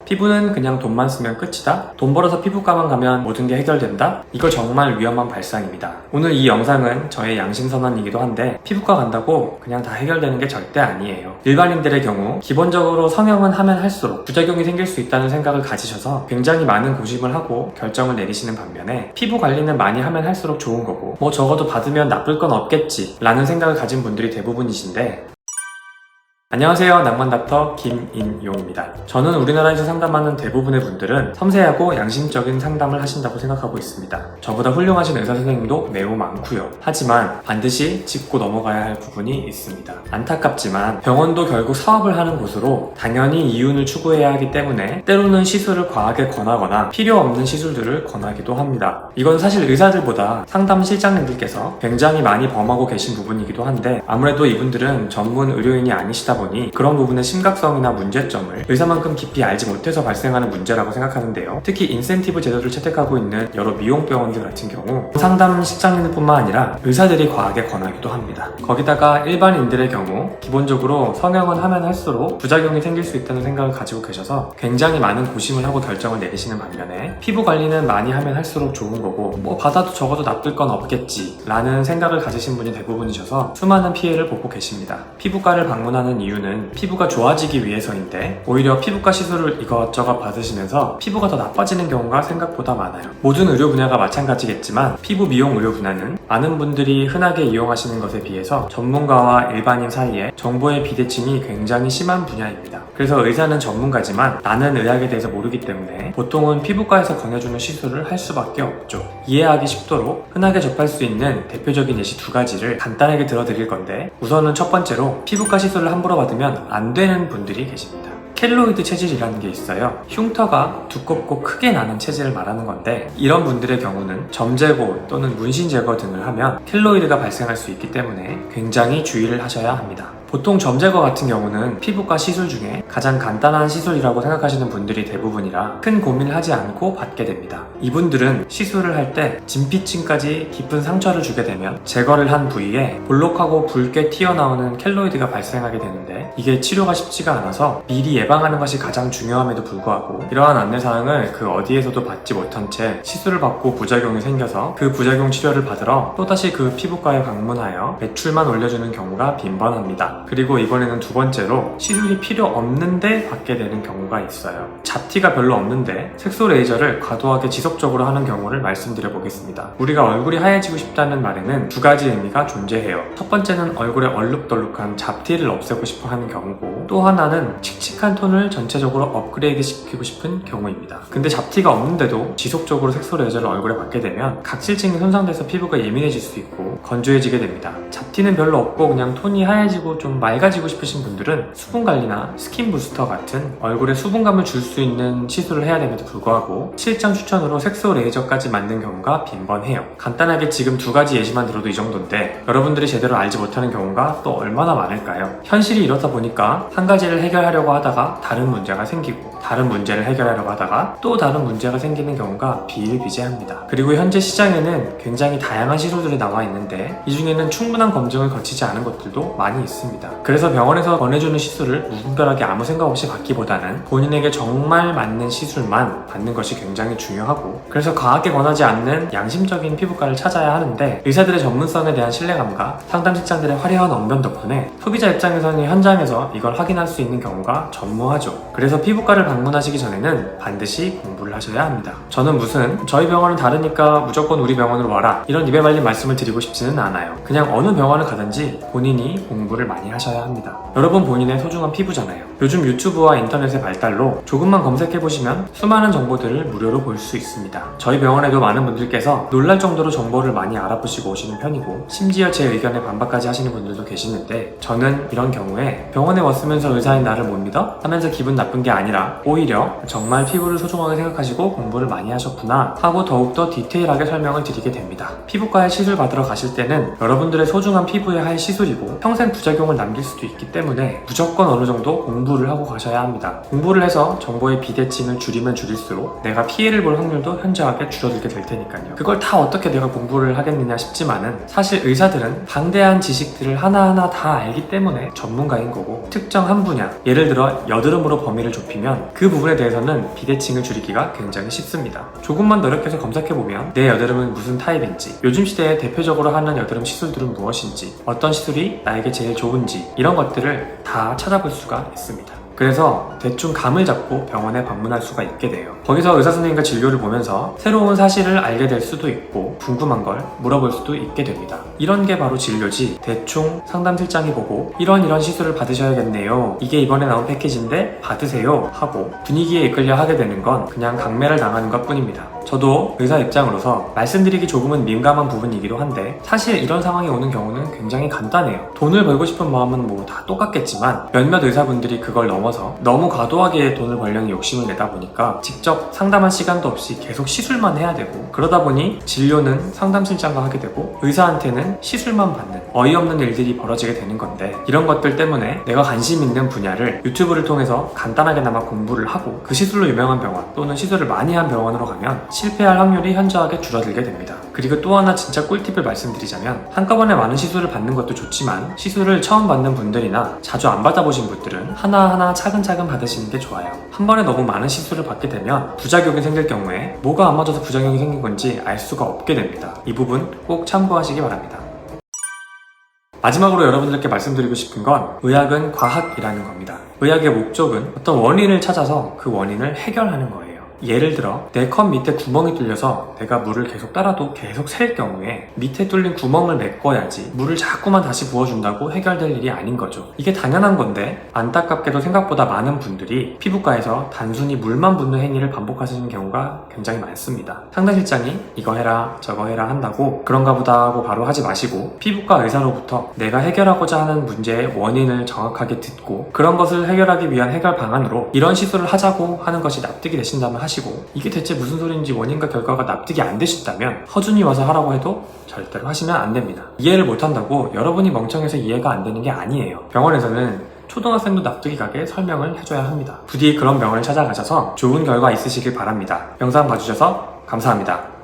피부는 그냥 돈만 쓰면 끝이다? 돈 벌어서 피부과만 가면 모든 게 해결된다? 이거 정말 위험한 발상입니다. 오늘 이 영상은 저의 양심선언이기도 한데 피부과 간다고 그냥 다 해결되는 게 절대 아니에요. 일반인들의 경우 기본적으로 성형은 하면 할수록 부작용이 생길 수 있다는 생각을 가지셔서 굉장히 많은 고심을 하고 결정을 내리시는 반면에 피부 관리는 많이 하면 할수록 좋은 거고 뭐 적어도 받으면 나쁠 건 없겠지 라는 생각을 가진 분들이 대부분이신데, 안녕하세요. 낭만닥터 김인용입니다. 저는 우리나라에서 상담하는 대부분의 분들은 섬세하고 양심적인 상담을 하신다고 생각하고 있습니다. 저보다 훌륭하신 의사 선생님도 매우 많고요. 하지만 반드시 짚고 넘어가야 할 부분이 있습니다. 안타깝지만 병원도 결국 사업을 하는 곳으로 당연히 이윤을 추구해야 하기 때문에 때로는 시술을 과하게 권하거나 필요 없는 시술들을 권하기도 합니다. 이건 사실 의사들보다 상담 실장님들께서 굉장히 많이 범하고 계신 부분이기도 한데, 아무래도 이분들은 전문 의료인이 아니시다 보니 그런 부분의 심각성이나 문제점을 의사만큼 깊이 알지 못해서 발생하는 문제라고 생각하는데요. 특히 인센티브 제도를 채택하고 있는 여러 미용병원들 같은 경우 상담 실장님뿐만 아니라 의사들이 과하게 권하기도 합니다. 거기다가 일반인들의 경우 기본적으로 성형은 하면 할수록 부작용이 생길 수 있다는 생각을 가지고 계셔서 굉장히 많은 고심을 하고 결정을 내리시는 반면에 피부 관리는 많이 하면 할수록 좋은 거고 뭐 받아도 적어도 나쁠 건 없겠지 라는 생각을 가지신 분이 대부분이셔서 수많은 피해를 보고 계십니다. 피부과를 방문하는 이유는 피부가 좋아지기 위해서인데 오히려 피부과 시술을 이것저것 받으시면서 피부가 더 나빠지는 경우가 생각보다 많아요. 모든 의료 분야가 마찬가지겠지만 피부 미용 의료 분야는 많은 분들이 흔하게 이용하시는 것에 비해서 전문가와 일반인 사이에 정보의 비대칭이 굉장히 심한 분야입니다. 그래서 의사는 전문가지만 나는 의학에 대해서 모르기 때문에 보통은 피부과에서 권해주는 시술을 할 수밖에 없죠. 이해하기 쉽도록 흔하게 접할 수 있는 대표적인 예시 두 가지를 간단하게 들어드릴 건데, 우선은 첫 번째로 피부과 시술을 함부로 받으면 안 되는 분들이 계십니다. 켈로이드 체질이라는 게 있어요. 흉터가 두껍고 크게 나는 체질을 말하는 건데, 이런 분들의 경우는 점 제거 또는 문신 제거 등을 하면 켈로이드가 발생할 수 있기 때문에 굉장히 주의를 하셔야 합니다. 보통 점 제거 같은 경우는 피부과 시술 중에 가장 간단한 시술이라고 생각하시는 분들이 대부분이라 큰 고민을 하지 않고 받게 됩니다. 이분들은 시술을 할 때 진피층까지 깊은 상처를 주게 되면 제거를 한 부위에 볼록하고 붉게 튀어나오는 켈로이드가 발생하게 되는데, 이게 치료가 쉽지가 않아서 미리 예방하는 것이 가장 중요함에도 불구하고 이러한 안내사항을 그 어디에서도 받지 못한 채 시술을 받고 부작용이 생겨서 그 부작용 치료를 받으러 또다시 그 피부과에 방문하여 매출만 올려주는 경우가 빈번합니다. 그리고 이번에는 두 번째로 시술이 필요 없는데 받게 되는 경우가 있어요. 잡티가 별로 없는데 색소 레이저를 과도하게 지속적으로 하는 경우를 말씀드려 보겠습니다. 우리가 얼굴이 하얘지고 싶다는 말에는 두 가지 의미가 존재해요. 첫 번째는 얼굴에 얼룩덜룩한 잡티를 없애고 싶어 하는 경우고, 또 하나는 칙칙한 톤을 전체적으로 업그레이드 시키고 싶은 경우입니다. 근데 잡티가 없는데도 지속적으로 색소 레이저를 얼굴에 받게 되면 각질층이 손상돼서 피부가 예민해질 수 있고 건조해지게 됩니다. 잡티는 별로 없고 그냥 톤이 하얘지고 좀 맑아지고 싶으신 분들은 수분관리나 스킨 부스터 같은 얼굴에 수분감을 줄 수 있는 시술을 해야 됨에도 불구하고 실장 추천으로 색소 레이저까지 맞는 경우가 빈번해요. 간단하게 지금 두 가지 예시만 들어도 이 정도인데, 여러분들이 제대로 알지 못하는 경우가 또 얼마나 많을까요? 현실이 이렇다 보니까 한 가지를 해결하려고 하다가 다른 문제가 생기고, 다른 문제를 해결하려고 하다가 또 다른 문제가 생기는 경우가 비일비재합니다. 그리고 현재 시장에는 굉장히 다양한 시술들이 나와 있는데 이 중에는 충분한 검증을 거치지 않은 것들도 많이 있습니다. 그래서 병원에서 권해주는 시술을 무분별하게 아무 생각 없이 받기보다는 본인에게 정말 맞는 시술만 받는 것이 굉장히 중요하고, 그래서 과하게 권하지 않는 양심적인 피부과를 찾아야 하는데, 의사들의 전문성에 대한 신뢰감과 상담 실장들의 화려한 언변 덕분에 소비자 입장에서는 현장에서 이걸 확인할 수 있는 경우가 전무하죠. 그래서 피부과를 방문하시기 전에는 반드시 공부를 하셔야 합니다. 저는 저희 병원은 다르니까 무조건 우리 병원으로 와라 이런 입에 발린 말씀을 드리고 싶지는 않아요. 그냥 어느 병원을 가든지 본인이 공부를 많이 하셔야 합니다. 여러분 본인의 소중한 피부잖아요. 요즘 유튜브와 인터넷의 발달로 조금만 검색해보시면 수많은 정보들을 무료로 볼 수 있습니다. 저희 병원에도 많은 분들께서 놀랄 정도로 정보를 많이 알아보시고 오시는 편이고, 심지어 제 의견에 반박까지 하시는 분들도 계시는데, 저는 이런 경우에 병원에 왔으면서 의사인 나를 못 믿어? 하면서 기분 나쁜 게 아니라 오히려 정말 피부를 소중하게 생각하시고 공부를 많이 하셨구나 하고 더욱더 디테일하게 설명을 드리게 됩니다. 피부과에 시술 받으러 가실 때는 여러분들의 소중한 피부에 할 시술이고 평생 부작용을 남길 수도 있기 때문에 무조건 어느 정도 공부를 하고 가셔야 합니다. 공부를 해서 정보의 비대칭을 줄이면 줄일수록 내가 피해를 볼 확률도 현저하게 줄어들게 될 테니까요. 그걸 다 어떻게 내가 공부를 하겠느냐 싶지만은, 사실 의사들은 방대한 지식들을 하나하나 다 알기 때문에 전문가인 거고, 특정 한 분야, 예를 들어 여드름으로 범위를 좁히면 그 부분에 대해서는 비대칭을 줄이기가 굉장히 쉽습니다. 조금만 노력해서 검색해보면 내 여드름은 무슨 타입인지, 요즘 시대에 대표적으로 하는 여드름 시술들은 무엇인지, 어떤 시술이 나에게 제일 좋은지 이런 것들을 다 찾아볼 수가 있습니다. 그래서 대충 감을 잡고 병원에 방문할 수가 있게 돼요. 거기서 의사 선생님과 진료를 보면서 새로운 사실을 알게 될 수도 있고 궁금한 걸 물어볼 수도 있게 됩니다. 이런 게 바로 진료지, 대충 상담실장이 보고 이런 시술을 받으셔야겠네요, 이게 이번에 나온 패키지인데 받으세요 하고 분위기에 이끌려 하게 되는 건 그냥 강매를 당하는 것 뿐입니다. 저도 의사 입장으로서 말씀드리기 조금은 민감한 부분이기도 한데 사실 이런 상황이 오는 경우는 굉장히 간단해요. 돈을 벌고 싶은 마음은 뭐 다 똑같겠지만 몇몇 의사분들이 그걸 넘어서 너무 과도하게 돈을 벌려는 욕심을 내다 보니까 직접 상담할 시간도 없이 계속 시술만 해야 되고, 그러다 보니 진료는 상담실장과 하게 되고 의사한테는 시술만 받는 어이없는 일들이 벌어지게 되는 건데, 이런 것들 때문에 내가 관심 있는 분야를 유튜브를 통해서 간단하게나마 공부를 하고 그 시술로 유명한 병원 또는 시술을 많이 한 병원으로 가면 실패할 확률이 현저하게 줄어들게 됩니다. 그리고 또 하나 진짜 꿀팁을 말씀드리자면, 한꺼번에 많은 시술을 받는 것도 좋지만 시술을 처음 받는 분들이나 자주 안 받아보신 분들은 하나하나 차근차근 받으시는 게 좋아요. 한 번에 너무 많은 시술을 받게 되면 부작용이 생길 경우에 뭐가 안 맞아서 부작용이 생긴 건지 알 수가 없게 됩니다. 이 부분 꼭 참고하시기 바랍니다. 마지막으로 여러분들께 말씀드리고 싶은 건, 의학은 과학이라는 겁니다. 의학의 목적은 어떤 원인을 찾아서 그 원인을 해결하는 거예요. 예를 들어 내 컵 밑에 구멍이 뚫려서 내가 물을 계속 따라도 계속 셀 경우에 밑에 뚫린 구멍을 메꿔야지 물을 자꾸만 다시 부어준다고 해결될 일이 아닌 거죠. 이게 당연한 건데 안타깝게도 생각보다 많은 분들이 피부과에서 단순히 물만 붓는 행위를 반복하시는 경우가 굉장히 많습니다. 상담실장이 이거 해라 저거 해라 한다고 그런가 보다 하고 바로 하지 마시고, 피부과 의사로부터 내가 해결하고자 하는 문제의 원인을 정확하게 듣고 그런 것을 해결하기 위한 해결 방안으로 이런 시술을 하자고 하는 것이 납득이 되신다면 하시고, 이게 대체 무슨 소리인지 원인과 결과가 납득이 안 되신다면 허준이 와서 하라고 해도 절대로 하시면 안 됩니다. 이해를 못한다고 여러분이 멍청해서 이해가 안 되는 게 아니에요. 병원에서는 초등학생도 납득이 가게 설명을 해줘야 합니다. 부디 그런 병원을 찾아가셔서 좋은 결과 있으시길 바랍니다. 영상 봐주셔서 감사합니다.